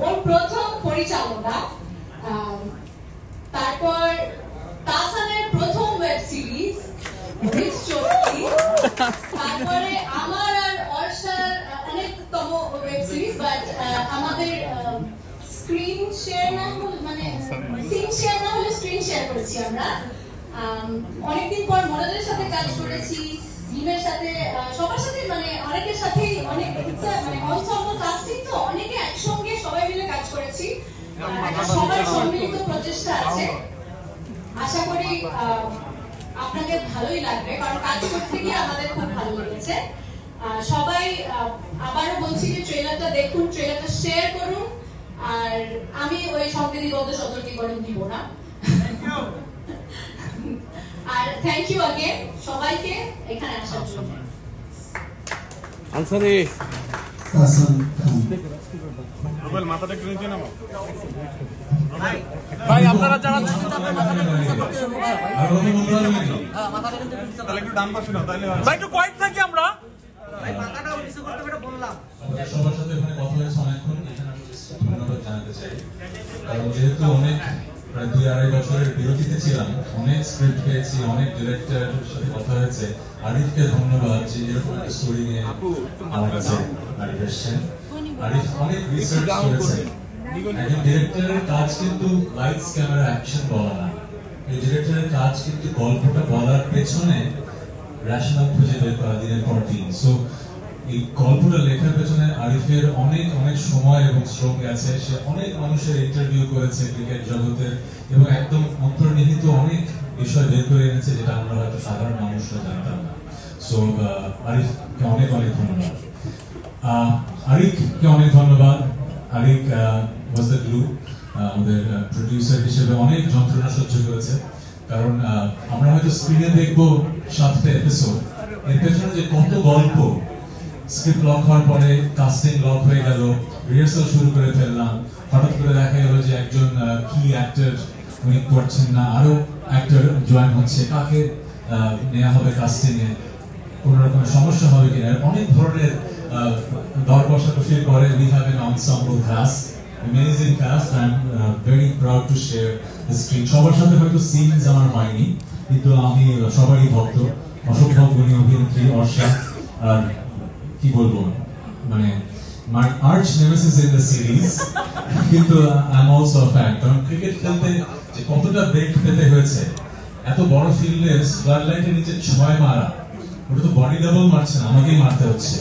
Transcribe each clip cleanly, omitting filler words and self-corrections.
ওর প্রথম পরিচালনা, তারপর তাসানের প্রথম ওয়েব সিরিজ তারপরে আমার আর অর্ষার অনেকতম ওয়েব সিরিজ, বাট আমাদের স্ক্রিন শেয়ার না মানে সিন শেয়ার না হলে স্ক্রিন শেয়ার করেছি আমরা। অনেকদিন পর মনোজের সাথে কাজ করেছি, জিমের সাথে, সবার সাথে, মানে অনেকের সাথেই অনেক মানে অনসাম্বল কাস্টিং, তো অনেকে একসঙ্গে সবাই মিলে কাজ করেছি। সবার সম্মিলিত প্রচেষ্টা আছে। আশা করি আপনাদের ভালোই লাগবে, কারণ কাজ করতে গিয়ে আমাদের খুব ভালো লেগেছে। সবাই আবারও বলছি যে ট্রেলারটা দেখুন, ট্রেলারটা শেয়ার করুন, আর আমি ওই সংবিধিবদ্ধ সতর্কীকরণ দিব না। আর থ্যাংক ইউ अगेन সবাইকে এখানে আসার জন্য। আনসারি রুবেল মাথাটা একটু নিচে নামাও ভাই, আপনারা যারা তাহলে একটু ডান পাশে নাও, তাহলে ভাই একটু কোয়াইট থাকি আমরা। ভাই মাথাটাও নিচু করতে করে বললাম। সবার সাথে এখানে কথা হয়েছে অনেকক্ষণ, এখানে আমি ধন্যবাদ জানাতে চাই, কারণ যেহেতু অনেক প্রায় 2-2.5 বছরের বিরতিতে ছিলাম, অনেক স্ক্রিপ্ট পেয়েছি, অনেক ডিরেক্টরের সাথে কথা হয়েছে। আরিফকে ধন্যবাদ যে এরকম একটা স্টোরি নিয়ে আমার কাছে আরিফ এসছেন। আরিফ অনেক রিসার্চ করেছে। একজন ডিরেক্টরের কাজ কিন্তু লাইটস ক্যামেরা অ্যাকশন বলা না, এই ডিরেক্টরের কাজ কিন্তু গল্পটা বলার পেছনে রেশনাল খুঁজে বের করা দিনের পর দিন। সো এই গল্পটা লেখার পেছনে আরিফের অনেক অনেক সময় এবং শ্রম গেছে। সে অনেক মানুষের ইন্টারভিউ করেছে ক্রিকেট জগতের, এবং একদম অন্তর্নিহিত অনেক বিষয় বের করে এনেছে যেটা আমরা হয়তো সাধারণ মানুষরা জানতাম না। সো আরিফকে অনেক অনেক ধন্যবাদ। আরিফকে অনেক ধন্যবাদ। আরিফ ওয়াজ দ্য গ্লু, আমাদের প্রডিউসার হিসেবে অনেক যন্ত্রণা সহ্য করেছে, কারণ আমরা হয়তো স্ক্রিনে দেখবো 7টা এপিসোড, এর পেছনে যে কত গল্প। স্ক্রিপ্ট লক হওয়ার পরে কাস্টিং লক হয়ে গেল, রিহার্সাল শুরু করে ফেললাম, হঠাৎ করে দেখা গেল যে একজন কি অ্যাক্টর উনি করছেন না, আরো অ্যাক্টর জয়েন হচ্ছে, কাকে নেওয়া হবে কাস্টিং এ, কোন রকম সমস্যা হবে কিনা, অনেক ধরনের দর কষাকষির পরে we have an ensemble cast, amazing cast. I'm very proud to share the screen. সবার সাথে হয়তো সিনস আমার হয়নি, কিন্তু আমি সবারই ভক্ত, অসম্ভব গুণী অভিনেত্রী অর্ষা। আর কি বলবো, মানে my arch nemesis in the series, কিন্তু I'm also a fan, কারণ ক্রিকেট খেলতে যে কতটা ব্রেক পেতে হয়েছে, এত বড় ফিল্ডে ফ্লাড লাইটের নিচে 6 মারা, ওটা তো বডি ডাবল মারছে না, আমাকেই মারতে হচ্ছে।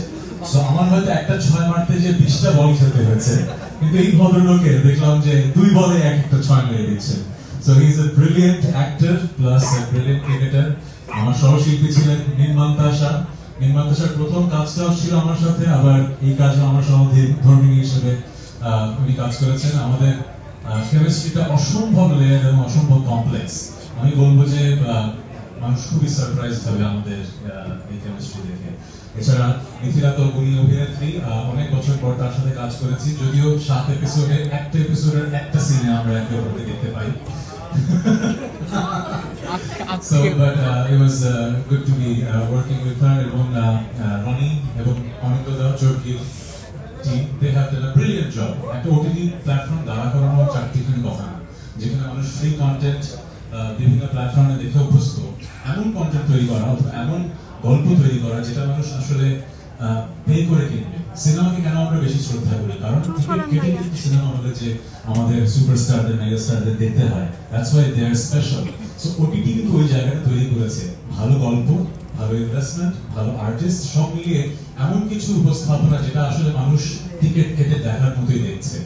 সো আমার হয়তো একটা 6 মারতে যে 20টা বল খেলতে হয়েছে, কিন্তু এই ভদ্রলোকের দেখলাম যে 2 বলে একটা 6 মেরে দিচ্ছে। So he is a brilliant actor plus A brilliant cricketer. আমার সহশিল্পী ছিলেন নির্মান্তাশা। নির্মান্তাশার প্রথম কাজটাও ছিল আমার সাথে, আবার এই কাজও আমার সহধর্মিণী হিসেবে উনি কাজ করেছেন। আমাদের কেমিস্ট্রিটা অসম্ভব লেয়ার এবং অসম্ভব কমপ্লেক্স। আমি বলবো যে মানুষ খুবই সারপ্রাইজ হবে আমাদের এই কেমিস্ট্রি দেখে। এছাড়া মিথিলা তো গুণী অভিনেত্রী, অনেক বছর পর তার সাথে কাজ করেছি, যদিও 7 এপিসোডের একটা এপিসোডের একটা সিনে আমরা একে অপরকে দেখতে পাই। So, but it was good to be working with her, এবং Ronnie এবং Anindya Jorgil team, they have done a brilliant job. একটা OTT প্ল্যাটফর্ম দাঁড়া করানো চারটিখানি কথা না, যেখানে মানুষ ফ্রি কন্টেন্ট বিভিন্ন প্ল্যাটফর্মে দেখে অভ্যস্ত, এমন কন্টেন্ট তৈরি করা অথবা এমন গল্প তৈরি করা যেটা মানুষ আসলে পে করে কিনবে। সিনেমাকে কেন আমরা বেশি শ্রদ্ধা করি, কারণ টিকিট কেটে কিন্তু সিনেমা হলে যে আমাদের সুপারস্টারদের মেগাস্টারদের দেখতে হয়, that's why they are special. So OTT কিন্তু ওই জায়গাটা তৈরি করেছে, ভালো গল্প, ভালো ইনভেস্টমেন্ট, ভালো আর্টিস্ট, সব মিলিয়ে এমন কিছু উপস্থাপনা যেটা আসলে মানুষ টিকিট কেটে দেখার মতোই দেখছে।